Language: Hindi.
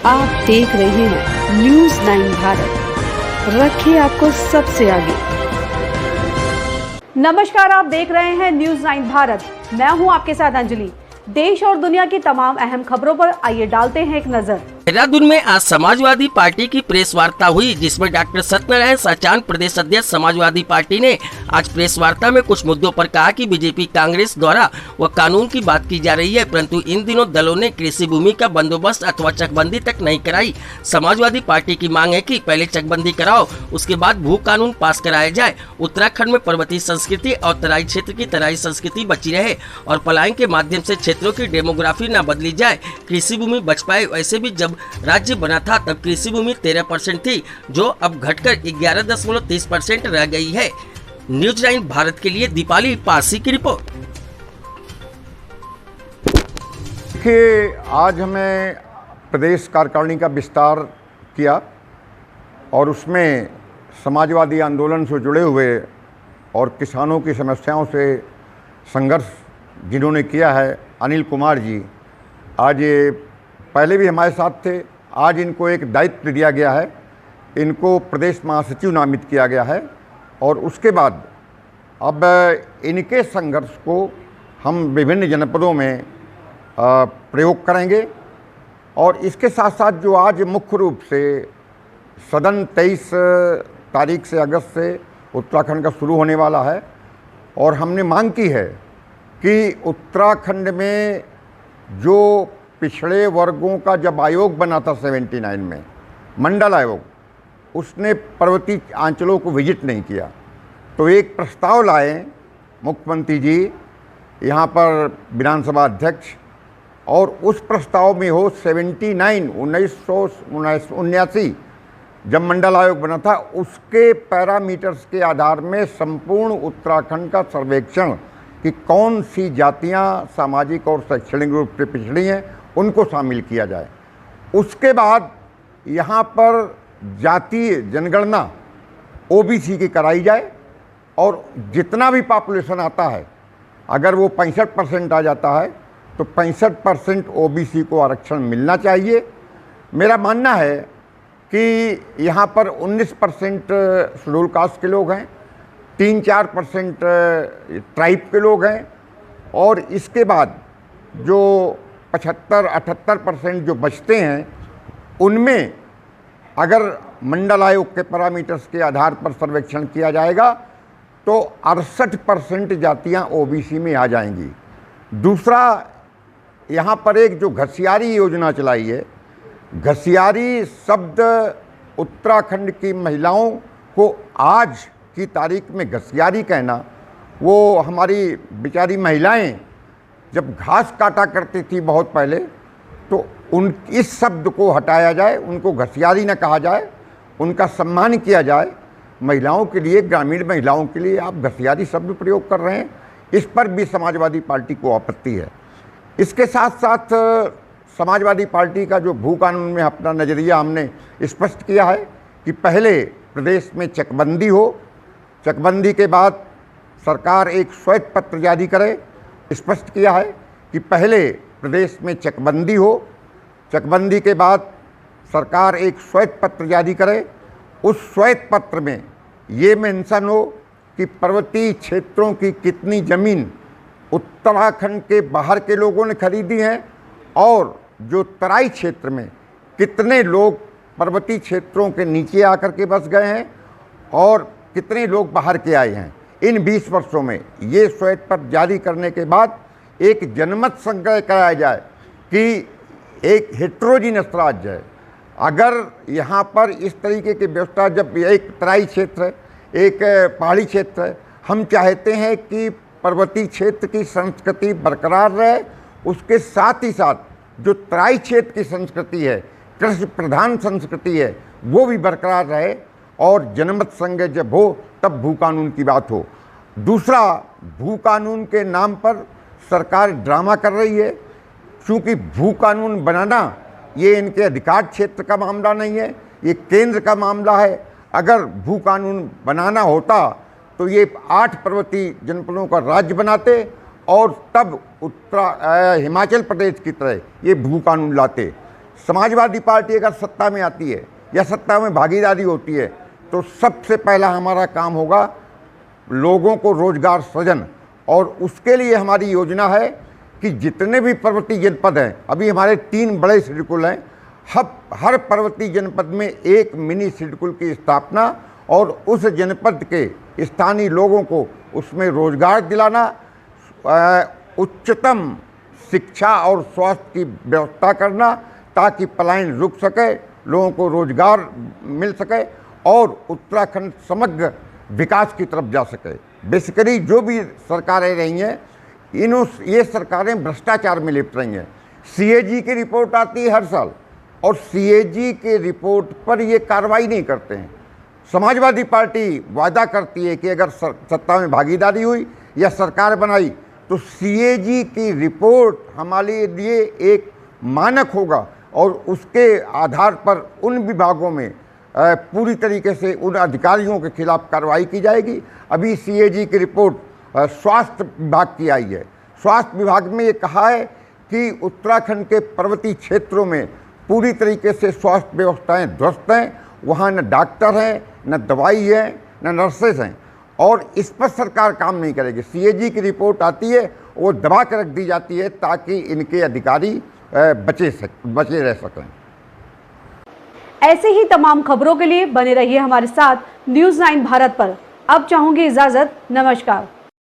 आप देख रहे हैं न्यूज़ 9 भारत, रखिए आपको सबसे आगे। नमस्कार, आप देख रहे हैं न्यूज़ 9 भारत। मैं हूं आपके साथ अंजलि। देश और दुनिया की तमाम अहम खबरों पर आइए डालते हैं एक नजर। देहरादून में आज समाजवादी पार्टी की प्रेस वार्ता हुई, जिसमें डॉक्टर सत्यनारायण साचान प्रदेश अध्यक्ष समाजवादी पार्टी ने आज प्रेस वार्ता में कुछ मुद्दों पर कहा कि बीजेपी कांग्रेस द्वारा वह कानून की बात की जा रही है, परंतु इन दिनों दलों ने कृषि भूमि का बंदोबस्त अथवा चकबंदी तक नहीं कराई। समाजवादी पार्टी की मांग है कि पहले चकबंदी कराओ, उसके बाद भू कानून पास कराया जाए। उत्तराखंड में पर्वतीय संस्कृति और तराई क्षेत्र की तराई संस्कृति बची रहे और पलायन के माध्यम से क्षेत्रों की डेमोग्राफी न बदली जाए, कृषि भूमि बच पाए। वैसे भी जब राज्य बना था तब कृषि भूमि 13% थी, जो अब घटकर 11.30% रह गई है। न्यूज़ 9 भारत के लिए दीपाली पासी की रिपोर्ट। देखिए, आज हमें प्रदेश कार्यकारिणी का विस्तार किया और उसमें समाजवादी आंदोलन से जुड़े हुए और किसानों की समस्याओं से संघर्ष जिन्होंने किया है, अनिल कुमार जी, आज ये पहले भी हमारे साथ थे। आज इनको एक दायित्व दिया गया है, इनको प्रदेश महासचिव नामित किया गया है और उसके बाद अब इनके संघर्ष को हम विभिन्न जनपदों में प्रयोग करेंगे। और इसके साथ साथ जो आज मुख्य रूप से सदन 23 तारीख से अगस्त से उत्तराखंड का शुरू होने वाला है और हमने मांग की है कि उत्तराखंड में जो पिछड़े वर्गों का जब आयोग बना था 79 में, मंडल आयोग, उसने पर्वतीय अंचलों को विजिट नहीं किया। तो एक प्रस्ताव लाए मुख्यमंत्री जी यहाँ पर विधानसभा अध्यक्ष, और उस प्रस्ताव में हो 1979 जब मंडल आयोग बना था, उसके पैरामीटर्स के आधार में संपूर्ण उत्तराखंड का सर्वेक्षण कि कौन सी जातियाँ सामाजिक और शैक्षणिक रूप से पिछड़ी हैं, उनको शामिल किया जाए। उसके बाद यहाँ पर जातीय जनगणना ओबीसी की कराई जाए और जितना भी पॉपुलेशन आता है, अगर वो 65% आ जाता है तो 65% ओबीसी को आरक्षण मिलना चाहिए। मेरा मानना है कि यहाँ पर 19% शेड्यूल कास्ट के लोग हैं, 3-4% ट्राइब के लोग हैं और इसके बाद जो 75-78% जो बचते हैं, उनमें अगर मंडल आयोग के पैरामीटर्स के आधार पर सर्वेक्षण किया जाएगा तो 68% जातियाँ ओबीसी में आ जाएंगी। दूसरा, यहाँ पर एक जो घसियारी योजना चलाई है, घसियारी शब्द उत्तराखंड की महिलाओं को आज की तारीख में घसियारी कहना, वो हमारी बेचारी महिलाएं जब घास काटा करती थी बहुत पहले, तो उन इस शब्द को हटाया जाए, उनको घसियारी न कहा जाए, उनका सम्मान किया जाए। महिलाओं के लिए, ग्रामीण महिलाओं के लिए आप घसियारी शब्द प्रयोग कर रहे हैं, इस पर भी समाजवादी पार्टी को आपत्ति है। इसके साथ साथ समाजवादी पार्टी का जो भू कानून में अपना नज़रिया हमने स्पष्ट किया है कि पहले प्रदेश में चकबंदी हो, चकबंदी के बाद सरकार एक श्वेत पत्र जारी करे। स्पष्ट किया है कि पहले प्रदेश में चकबंदी हो, चकबंदी के बाद सरकार एक श्वेत पत्र जारी करे। उस श्वेत पत्र में ये मेंशन हो कि पर्वतीय क्षेत्रों की कितनी ज़मीन उत्तराखंड के बाहर के लोगों ने खरीदी है और जो तराई क्षेत्र में कितने लोग पर्वतीय क्षेत्रों के नीचे आकर के बस गए हैं और कितने लोग बाहर के आए हैं। इन 20 वर्षों में ये श्वेत पत्र जारी करने के बाद एक जनमत संग्रह कराया जाए कि एक हेट्रोजीनियस राज्य है। अगर यहाँ पर इस तरीके की व्यवस्था, जब एक तराई क्षेत्र है, एक पहाड़ी क्षेत्र है, हम चाहते हैं कि पर्वतीय क्षेत्र की संस्कृति बरकरार रहे, उसके साथ ही साथ जो तराई क्षेत्र की संस्कृति है, कृषि प्रधान संस्कृति है, वो भी बरकरार रहे और जनमत संग्रह जब हो तब भू कानून की बात हो। दूसरा, भू कानून के नाम पर सरकार ड्रामा कर रही है, क्योंकि भू कानून बनाना ये इनके अधिकार क्षेत्र का मामला नहीं है, ये केंद्र का मामला है। अगर भू कानून बनाना होता तो ये 8 पर्वतीय जनपदों का राज्य बनाते और तब हिमाचल प्रदेश की तरह ये भू कानून लाते। समाजवादी पार्टी अगर सत्ता में आती है या सत्ता में भागीदारी होती है तो सबसे पहला हमारा काम होगा लोगों को रोजगार सृजन, और उसके लिए हमारी योजना है कि जितने भी पर्वतीय जनपद हैं, अभी हमारे 3 बड़े सिडकुल हैं, हर पर्वतीय जनपद में एक मिनी सिडकुल की स्थापना और उस जनपद के स्थानीय लोगों को उसमें रोजगार दिलाना, उच्चतम शिक्षा और स्वास्थ्य की व्यवस्था करना ताकि पलायन रुक सके, लोगों को रोजगार मिल सके और उत्तराखंड समग्र विकास की तरफ जा सके। बेसिकली जो भी सरकारें रही हैं ये सरकारें भ्रष्टाचार में लिप्त रही हैं। सीएजी की रिपोर्ट आती है हर साल और सीएजी के रिपोर्ट पर ये कार्रवाई नहीं करते हैं। समाजवादी पार्टी वादा करती है कि अगर सत्ता में भागीदारी हुई या सरकार बनाई तो सीएजी की रिपोर्ट हमारे लिए एक मानक होगा और उसके आधार पर उन विभागों में पूरी तरीके से उन अधिकारियों के खिलाफ कार्रवाई की जाएगी। अभी सीएजी की रिपोर्ट स्वास्थ्य विभाग की आई है। स्वास्थ्य विभाग में ये कहा है कि उत्तराखंड के पर्वतीय क्षेत्रों में पूरी तरीके से स्वास्थ्य व्यवस्थाएं ध्वस्त हैं, वहाँ न डॉक्टर हैं, न दवाई है, न नर्सेज हैं, और इस पर सरकार काम नहीं करेगी। सीएजी की रिपोर्ट आती है, वो दबा कर रख दी जाती है ताकि इनके अधिकारी बचे रह सकें। ऐसे ही तमाम खबरों के लिए बने रहिए हमारे साथ न्यूज़ 9 भारत पर। अब चाहूंगी इजाजत, नमस्कार।